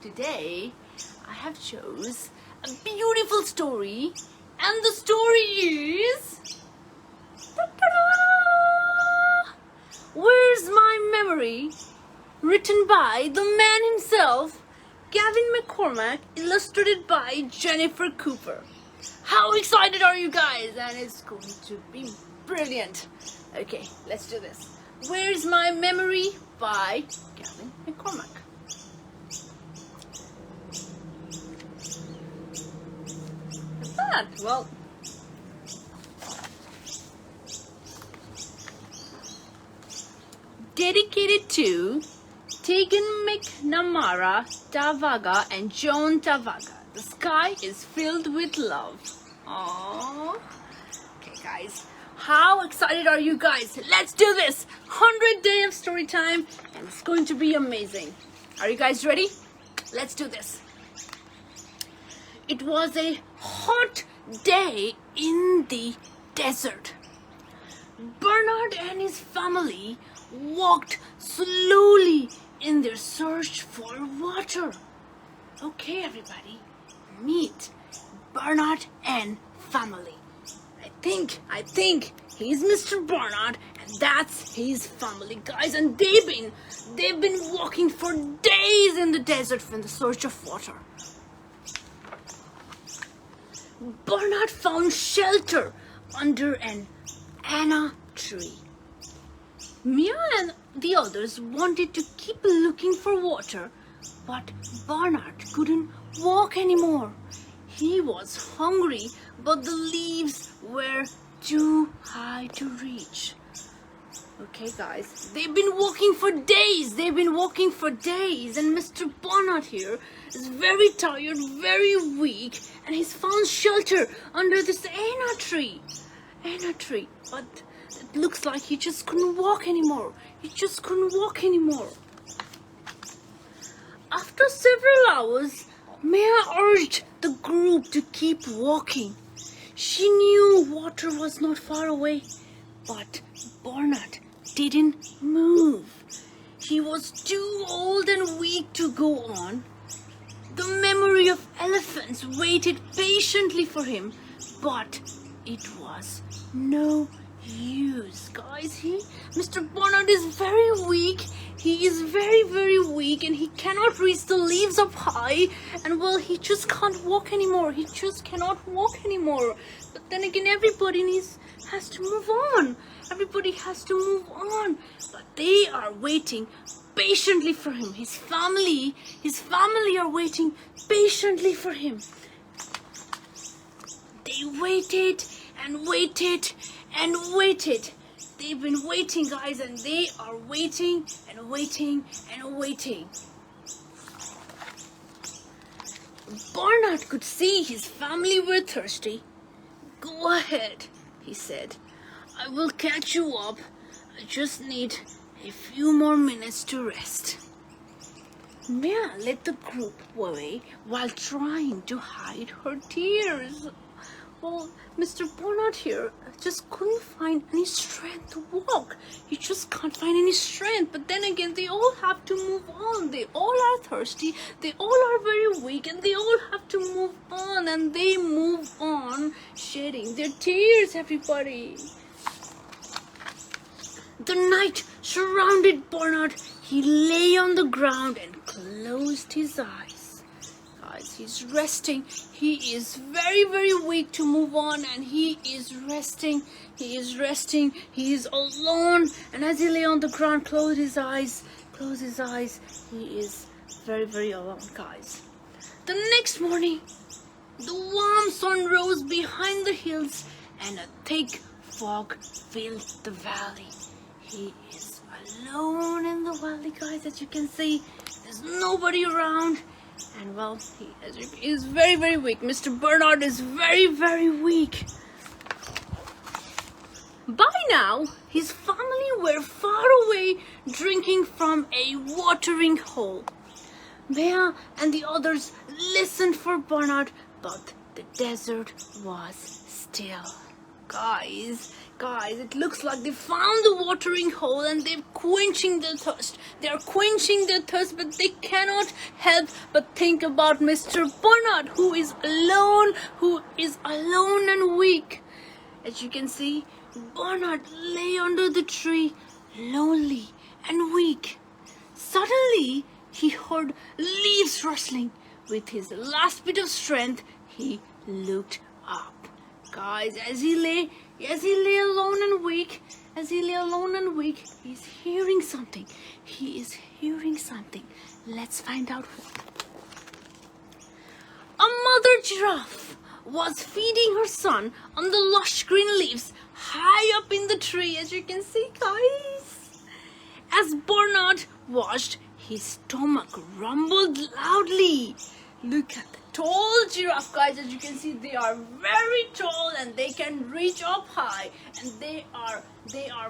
Today I have chose a beautiful story, and the story is Where's My Memory? Written by the man himself, Gavin McCormack, illustrated by Jennifer Cooper. How excited are you guys? And it's going to be brilliant. Okay, let's do this. Where's My Memory by Gavin McCormack. Well, dedicated to Tegan McNamara Tavaga and Joan Tavaga. The sky is filled with love. Aww. Okay, guys, how excited are you guys? Let's do this. 100 day of story time, and it's going to be amazing. Are you guys ready? Let's do this. It was a hot day in the desert. Bernard and his family walked slowly in their search for water. Okay, everybody, meet Bernard and family. I think he's Mr. Bernard, and that's his family, guys. And they've been walking for days in the desert in the search of water. Bernard found shelter under an anna tree. Mia and the others wanted to keep looking for water, but Bernard couldn't walk anymore. He was hungry, but the leaves were too high to reach. Okay, guys, they've been walking for days. And Mr. Bernard here is very tired, very weak, and he's found shelter under this anna tree. But it looks like he just couldn't walk anymore. After several hours, Mia urged the group to keep walking. She knew water was not far away, but Bernard didn't move. He was too old and weak to go on. The memory of elephants waited patiently for him, but it was no use, guys. Mr. Bernard is very weak. He is very, very weak, and he cannot reach the leaves up high. And well, he just can't walk anymore. But then again, everybody has to move on. But they are waiting patiently for him. His family are waiting patiently for him. They waited and waited and waited. They've been waiting, guys, and they are waiting and waiting and waiting. Bernard could see his family were thirsty. "Go ahead," he said. "I will catch you up. I just need a few more minutes to rest." Mia led the group away while trying to hide her tears. Well, Mr. Bernard here just couldn't find any strength to walk. He just can't find any strength. But then again, they all have to move on. They all are thirsty. They all are very weak, and they all have to move on. And they move on, shedding their tears, everybody. The night surrounded Bernard. He lay on the ground and closed his eyes. Guys, he's resting. He is very, very weak to move on, and he is resting. He is alone, and as he lay on the ground, close his eyes. He is very, very alone, guys. The next morning, the warm sun rose behind the hills, and a thick fog filled the valley. He is alone in the valley, guys. As you can see, there's nobody around. And well, he is very, very weak. Mr. Bernard is very, very weak. By now, his family were far away drinking from a watering hole. Mia and the others listened for Bernard, but the desert was still. Guys, it looks like they found the watering hole and they're quenching their thirst. They're quenching their thirst, but they cannot help but think about Mr. Bernard, who is alone and weak. As you can see, Bernard lay under the tree, lonely and weak. Suddenly, he heard leaves rustling. With his last bit of strength, he looked up. Guys, as he lay alone and weak, he's hearing something. He is hearing something. Let's find out what. A mother giraffe was feeding her son on the lush green leaves high up in the tree, as you can see, guys. As Bernard watched, his stomach rumbled loudly. Look at the tall giraffe, guys. As you can see, they are very tall and they can reach up high, and they are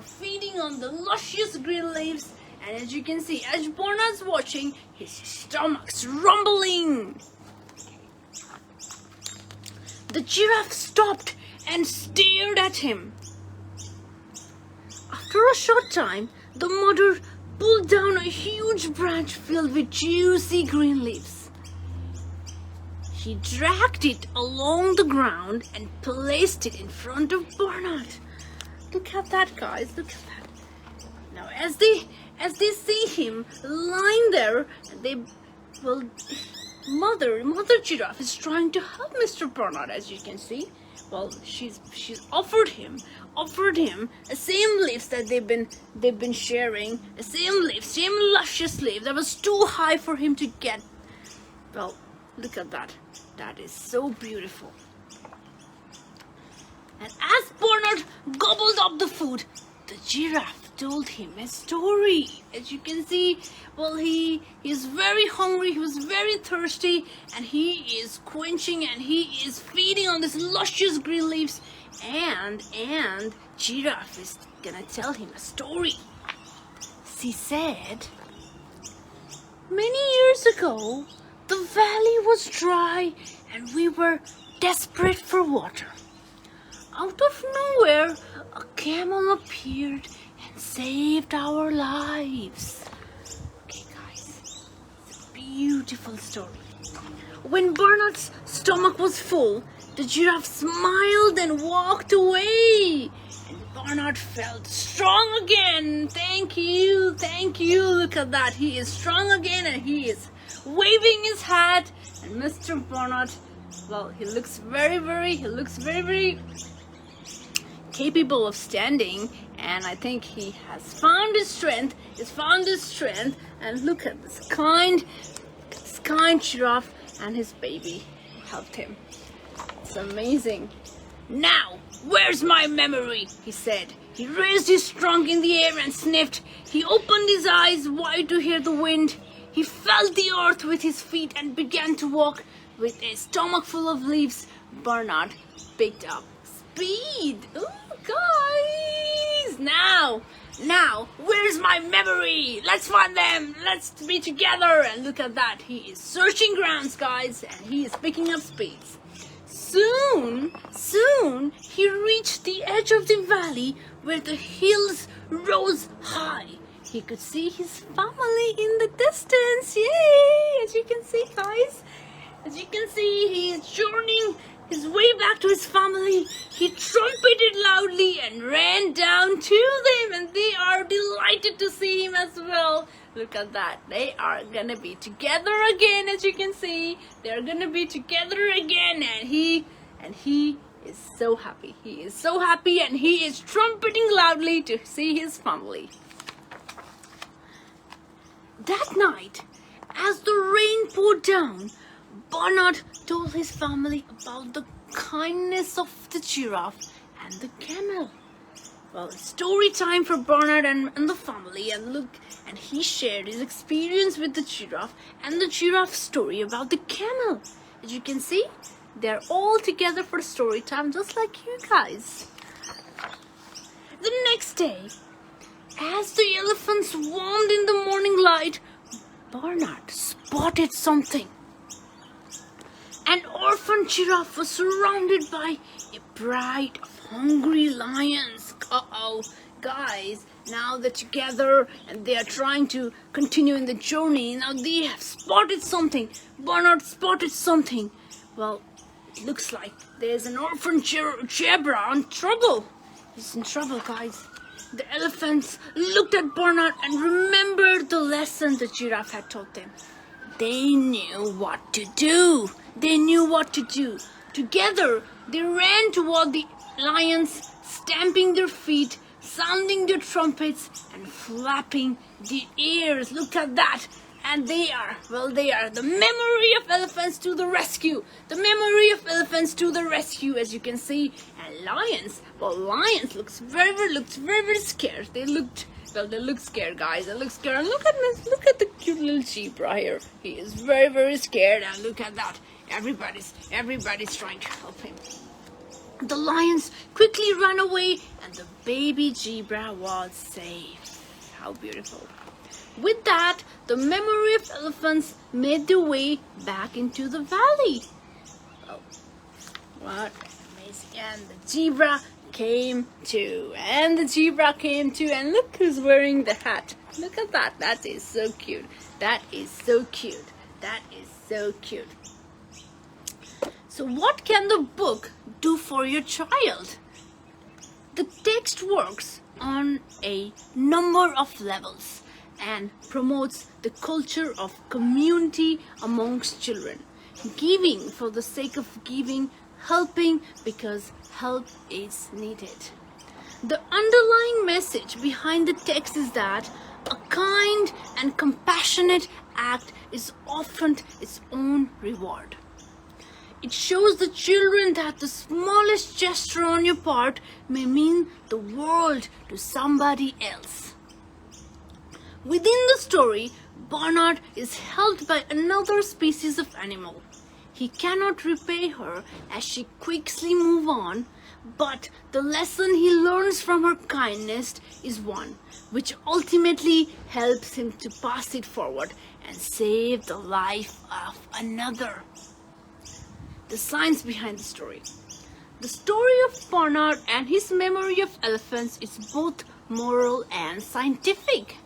feeding on the luscious green leaves. And as you can see, as Bernard's watching, his stomach's rumbling. The giraffe stopped and stared at him. After a short time, the mother pulled down a huge branch filled with juicy green leaves. She dragged it along the ground and placed it in front of Bernard. Look at that, guys. Look at that. Now, as they see him lying there, Mother giraffe is trying to help Mr. Bernard, as you can see. Well, she's offered him the same leaves that they've been sharing, the same luscious leaf that was too high for him to get. Well, look at that. That is so beautiful. And as Bernard gobbled up the food, the giraffe told him a story. As you can see, well, he is very hungry, he was very thirsty, and he is quenching and he is feeding on these luscious green leaves. And giraffe is gonna tell him a story. She said, many years ago, the valley was dry and we were desperate for water. Out of nowhere, a camel appeared and saved our lives. Okay, guys, it's a beautiful story. When Bernard's stomach was full, the giraffe smiled and walked away. And Bernard felt strong again. Thank you. Look at that. He is strong again and he is waving his hat. And Mr. Bernard, well, he looks very capable of standing, and I think he has found his strength. And look at this kind giraffe and his baby helped him. It's amazing. Now, where's my memory? He said. He raised his trunk in the air and sniffed. He opened his eyes wide to hear the wind. He felt the earth with his feet and began to walk. With a stomach full of leaves, Bernard picked up speed. Ooh, guys! Now, where's my memory? Let's find them. Let's be together. And look at that. He is searching grounds, guys, and he is picking up speeds. Soon, he reached the edge of the valley where the hills rose high. He could see his family in the distance. Yay! As you can see, guys. As you can see, he is journeying his way back to his family. He trumpeted loudly and ran down to them, and they are delighted to see him as well. Look at that. They are gonna be together again, as you can see. They're gonna be together again, and he is so happy. He is so happy, and he is trumpeting loudly to see his family. That night, as the rain poured down, Bernard told his family about the kindness of the giraffe and the camel. Well, it's story time for Bernard and the family, and he shared his experience with the giraffe and the giraffe story about the camel. As you can see, they're all together for story time, just like you guys. The next day, as the elephants warmed in the morning light, Bernard spotted something. An orphan giraffe was surrounded by a bride of hungry lions. Uh-oh, guys, now they're together and they are trying to continue in the journey. Now they have spotted something. Bernard spotted something. Well, it looks like there's an orphan zebra in trouble. He's in trouble, guys. The elephants looked at Bernard and remembered the lesson the giraffe had taught them. They knew what to do. They knew what to do. Together, they ran toward the lions, stamping their feet, sounding their trumpets, and flapping their ears. Look at that. And they are the memory of elephants to the rescue. The memory of elephants to the rescue, as you can see. And lions, lions looked very, very scared. They look scared, guys. They look scared. And look at the cute little zebra here. He is very, very scared. And look at that. Everybody's trying to help him. The lions quickly ran away, and the baby zebra was safe. How beautiful. With that, the memory of elephants made their way back into the valley. Oh, what amazing. And the zebra came too. And look who's wearing the hat. Look at that. That is so cute. So what can the book do for your child? The text works on a number of levels and promotes the culture of community amongst children. Giving for the sake of giving, helping because help is needed. The underlying message behind the text is that a kind and compassionate act is often its own reward. It shows the children that the smallest gesture on your part may mean the world to somebody else. Within the story, Bernard is helped by another species of animal. He cannot repay her as she quickly moves on, but the lesson he learns from her kindness is one which ultimately helps him to pass it forward and save the life of another. The science behind the story. The story of Bernard and his memory of elephants is both moral and scientific.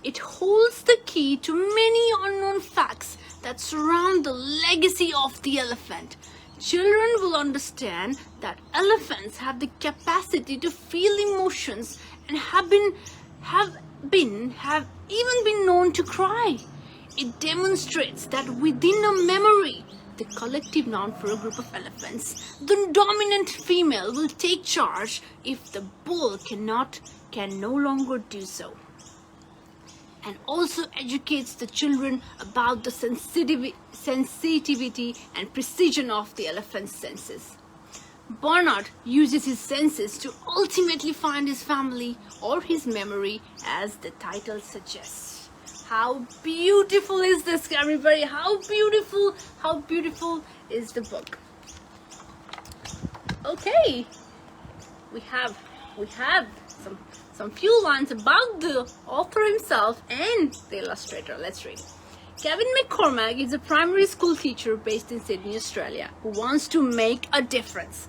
It holds the key to many unknown facts that surround the legacy of the elephant. Children will understand that elephants have the capacity to feel emotions and have even been known to cry. It demonstrates that within a memory, the collective noun for a group of elephants, the dominant female will take charge if the bull can no longer do so. And also educates the children about the sensitivity and precision of the elephant's senses. Bernard uses his senses to ultimately find his family or his memory, as the title suggests. How beautiful is this, everybody? How beautiful is the book? Okay, we have some few lines about the author himself and the illustrator. Let's read. Gavin McCormack is a primary school teacher based in Sydney, Australia, who wants to make a difference.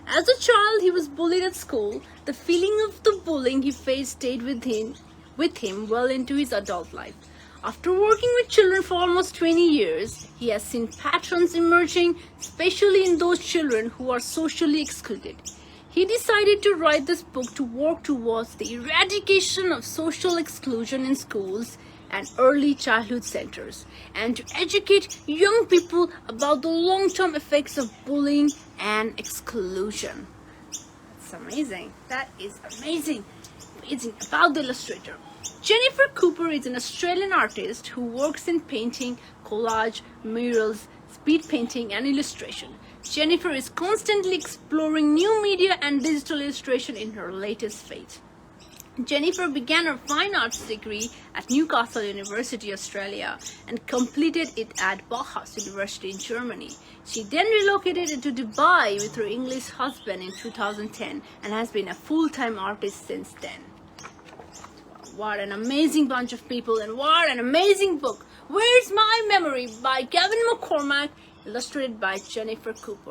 As a child, he was bullied at school. The feeling of the bullying he faced stayed with him well into his adult life. After working with children for almost 20 years, he has seen patterns emerging, especially in those children who are socially excluded. He decided to write this book to work towards the eradication of social exclusion in schools and early childhood centers, and to educate young people about the long-term effects of bullying and exclusion. That's amazing. That is amazing. Amazing about the illustrator. Jennifer Cooper is an Australian artist who works in painting, collage, murals, speed painting, and illustration. Jennifer is constantly exploring new media and digital illustration in her latest phase. Jennifer began her fine arts degree at Newcastle University, Australia, and completed it at Bauhaus University in Germany. She then relocated into Dubai with her English husband in 2010 and has been a full-time artist since then. What an amazing bunch of people, and what an amazing book. Where's My Memory by Gavin McCormack, illustrated by Jennifer Cooper.